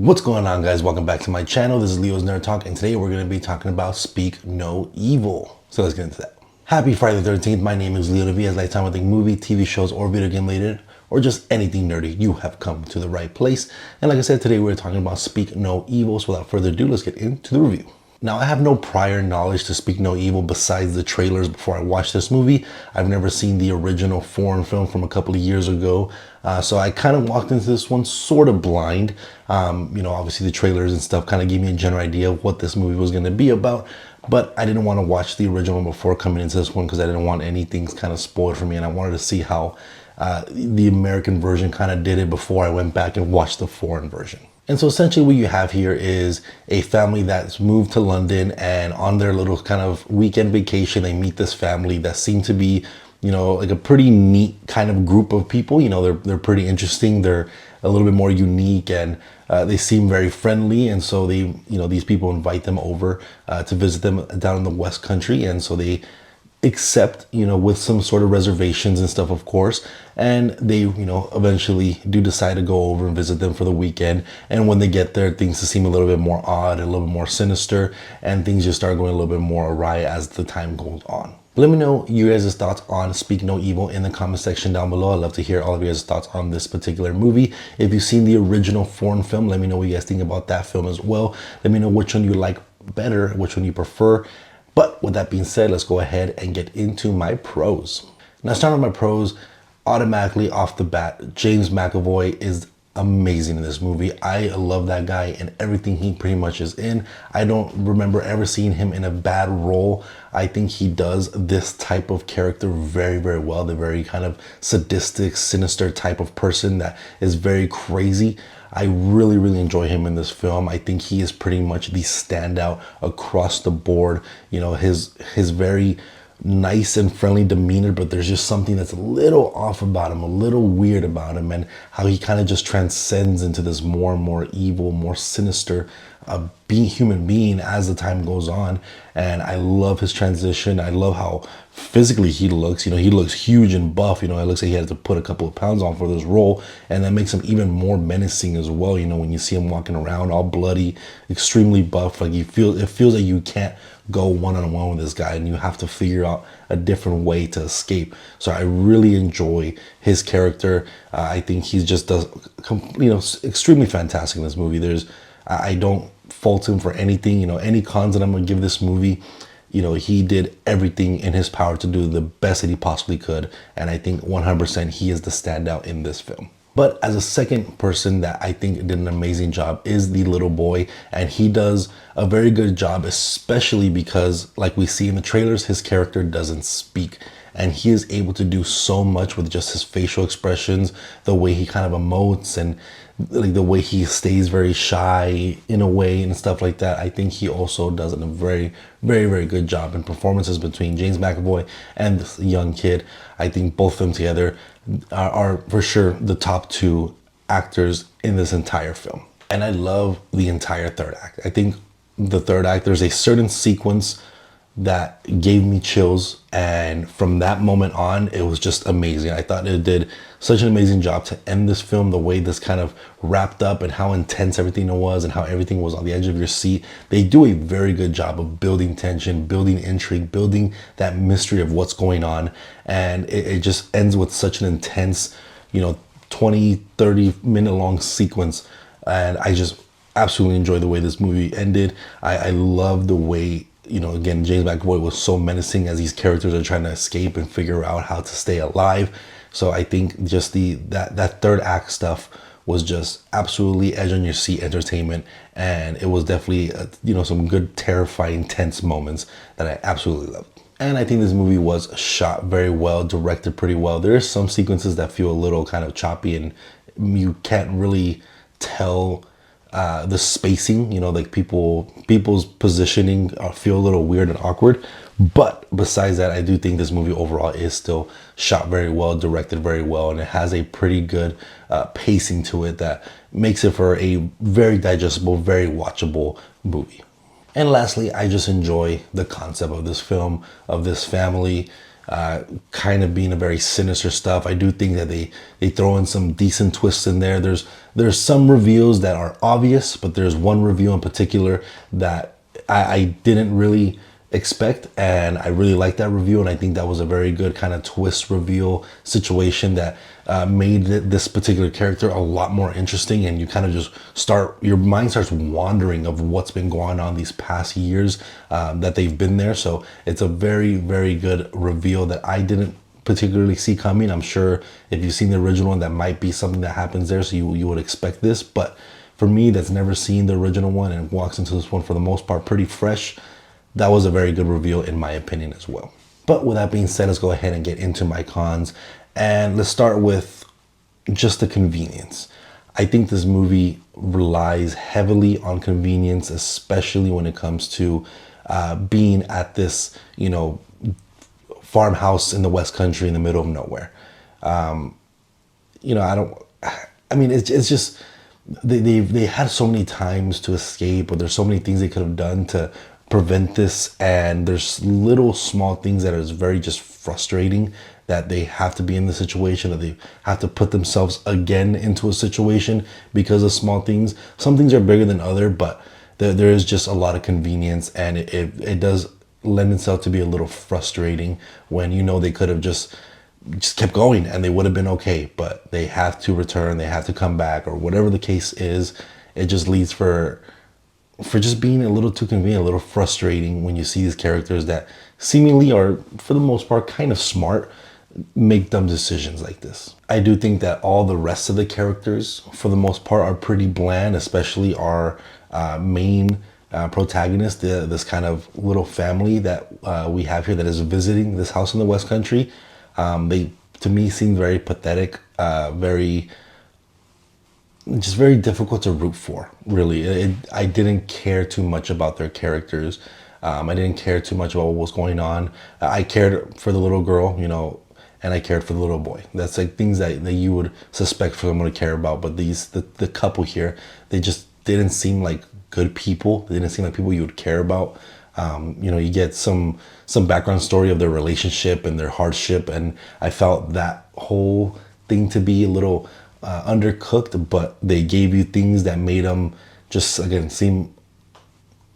What's going on, guys? Welcome back to my channel. This is Leo's Nerd Talk, and today we're going to be talking about Speak No Evil. So let's get into that. Happy Friday the 13th. My name is Leo Navi. As lifetime I think movie, TV shows, or video game related, or just anything nerdy, you have come to the right place. And like I said, today we're talking about Speak No Evil. So without further ado, let's get into the review. Now, I have no prior knowledge to Speak No Evil besides the trailers before I watched this movie. I've never seen the original foreign film from a couple of years ago. So I kind of walked into this one sort of blind. Obviously the trailers and stuff kind of gave me a general idea of what this movie was going to be about. But I didn't want to watch the original before coming into this one because I didn't want anything kind of spoiled for me. And I wanted to see how the American version kind of did it before I went back and watched the foreign version. And so essentially what you have here is a family that's moved to London, and on their little kind of weekend vacation, they meet this family that seem to be, like a pretty neat kind of group of people. They're pretty interesting. They're a little bit more unique, and they seem very friendly. And so they, these people invite them over to visit them down in the West Country. And so they accept, with some sort of reservations and stuff, of course. And they, eventually do decide to go over and visit them for the weekend. And when they get there, things seem a little bit more odd, a little bit more sinister, and things just start going a little bit more awry as the time goes on. Let me know you guys' thoughts on Speak No Evil in the comment section down below. I'd love to hear all of you guys' thoughts on this particular movie. If you've seen the original foreign film, let me know what you guys think about that film as well. Let me know which one you like better, which one you prefer. But with that being said, let's go ahead and get into my pros. Now, starting with my pros, automatically off the bat, James McAvoy is amazing in this movie. I love that guy and everything he pretty much is in. I don't remember ever seeing him in a bad role. I think he does this type of character very, very well. The very kind of sadistic, sinister type of person that is very crazy. I really, really enjoy him in this film. I think he is pretty much the standout across the board. His very nice and friendly demeanor, but there's just something that's a little off about him, a little weird about him, and how he kind of just transcends into this more and more evil, more sinister human being as the time goes on. And I love his transition. I love how physically he looks. He looks huge and buff. It looks like he had to put a couple of pounds on for this role, and that makes him even more menacing as well. When you see him walking around all bloody, extremely buff, like it feels like you can't go one-on-one with this guy, and you have to figure out a different way to escape. So I really enjoy his character. I think he just does, extremely fantastic in this movie. I don't fault him for anything. Any cons that I'm gonna give this movie, he did everything in his power to do the best that he possibly could. And I think 100% he is the standout in this film. But as a second person that I think did an amazing job is the little boy. And he does a very good job, especially because, like we see in the trailers, his character doesn't speak. And he is able to do so much with just his facial expressions, the way he kind of emotes, and like the way he stays very shy in a way and stuff like that. I think he also does a very, very, very good job in performances between James McAvoy and this young kid. I think both of them together are for sure the top two actors in this entire film. And I love the entire third act. I think the third act, there's a certain sequence that gave me chills, and from that moment on, it was just amazing. I thought it did such an amazing job to end this film, the way this kind of wrapped up and how intense everything was and how everything was on the edge of your seat. They do a very good job of building tension, building intrigue, building that mystery of what's going on, and it just ends with such an intense 20-30 minute long sequence. And I just absolutely enjoy the way this movie ended. I love the way, again, James McAvoy was so menacing as these characters are trying to escape and figure out how to stay alive. So I think just that third act stuff was just absolutely edge on your seat entertainment, and it was definitely some good, terrifying, tense moments that I absolutely loved. And I think this movie was shot very well, directed pretty well. There are some sequences that feel a little kind of choppy, and you can't really tell the spacing, like people's positioning feel a little weird and awkward. But besides that, I do think this movie overall is still shot very well, directed very well, and it has a pretty good pacing to it that makes it for a very digestible, very watchable movie. And lastly, I just enjoy the concept of this film, of this family. kind of being a very sinister stuff. I do think that they throw in some decent twists in there. There's some reveals that are obvious, but there's one reveal in particular that I didn't really expect, and I really like that reveal, and I think that was a very good kind of twist reveal situation that made this particular character a lot more interesting, and you kind of just your mind starts wandering of what's been going on these past years that they've been there. So it's a very, very good reveal that I didn't particularly see coming. I'm sure if you've seen the original one, that might be something that happens there, so you would expect this, but for me that's never seen the original one and walks into this one for the most part pretty fresh, that was a very good reveal in my opinion as well. But with that being said, let's go ahead and get into my cons, and let's start with just the convenience. I think this movie relies heavily on convenience, especially when it comes to being at this, farmhouse in the West Country in the middle of nowhere. It's just, they had so many times to escape, or there's so many things they could have done to prevent this, and there's little small things that is very just frustrating, that they have to be in the situation, that they have to put themselves again into a situation because of small things. Some things are bigger than other, but there is just a lot of convenience, and it does lend itself to be a little frustrating when they could have just kept going and they would have been okay, but they have to return, they have to come back, or whatever the case is. It just leads for just being a little too convenient, a little frustrating when you see these characters that seemingly are, for the most part, kind of smart, make dumb decisions like this. I do think that all the rest of the characters, for the most part, are pretty bland, especially our main protagonist, this kind of little family that we have here that is visiting this house in the West Country. They, to me, seem very pathetic, very difficult to root for, really. I didn't care too much about their characters. I didn't care too much about what was going on. I cared for the little girl, and I cared for the little boy. That's like things that you would suspect for someone to care about. But the couple here, they just didn't seem like good people. They didn't seem like people you would care about. You get some background story of their relationship and their hardship, and I felt that whole thing to be a little undercooked, but they gave you things that made them just, again, seem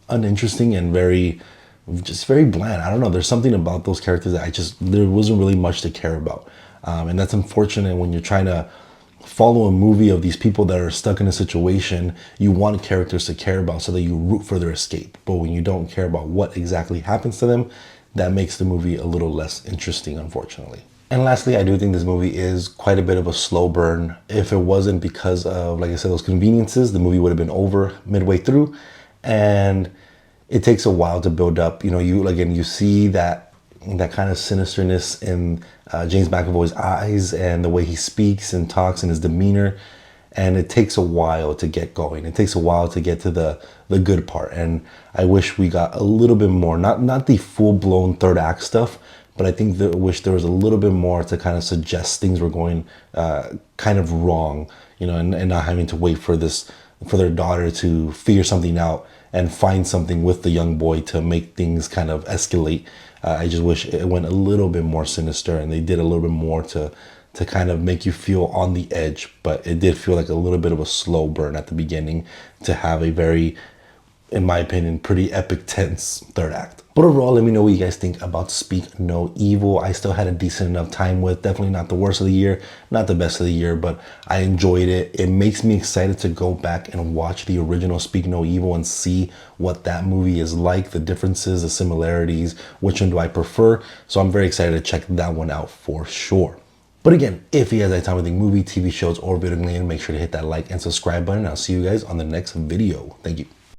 uninteresting and very bland. I don't know. There's something about those characters that there wasn't really much to care about. And that's unfortunate when you're trying to follow a movie of these people that are stuck in a situation. You want characters to care about so that you root for their escape. But when you don't care about what exactly happens to them, that makes the movie a little less interesting, unfortunately. And lastly, I do think this movie is quite a bit of a slow burn. If it wasn't because of, like I said, those conveniences, the movie would have been over midway through. And it takes a while to build up. You see that kind of sinisterness in James McAvoy's eyes and the way he speaks and talks and his demeanor. And it takes a while to get going. It takes a while to get to the good part. And I wish we got a little bit more, not the full-blown third act stuff, but I wish there was a little bit more to kind of suggest things were going kind of wrong, and not having to wait for their daughter to figure something out and find something with the young boy to make things kind of escalate. I just wish it went a little bit more sinister and they did a little bit more to kind of make you feel on the edge. But it did feel like a little bit of a slow burn at the beginning to have a very, in my opinion, pretty epic, tense third act. But overall, let me know what you guys think about Speak No Evil. I still had a decent enough time with. Definitely not the worst of the year, not the best of the year, but I enjoyed it. It makes me excited to go back and watch the original Speak No Evil and see what that movie is like, the differences, the similarities, which one do I prefer. So I'm very excited to check that one out for sure. But again, if you guys like time with movie, TV shows, or video related, make sure to hit that like and subscribe button. I'll see you guys on the next video. Thank you.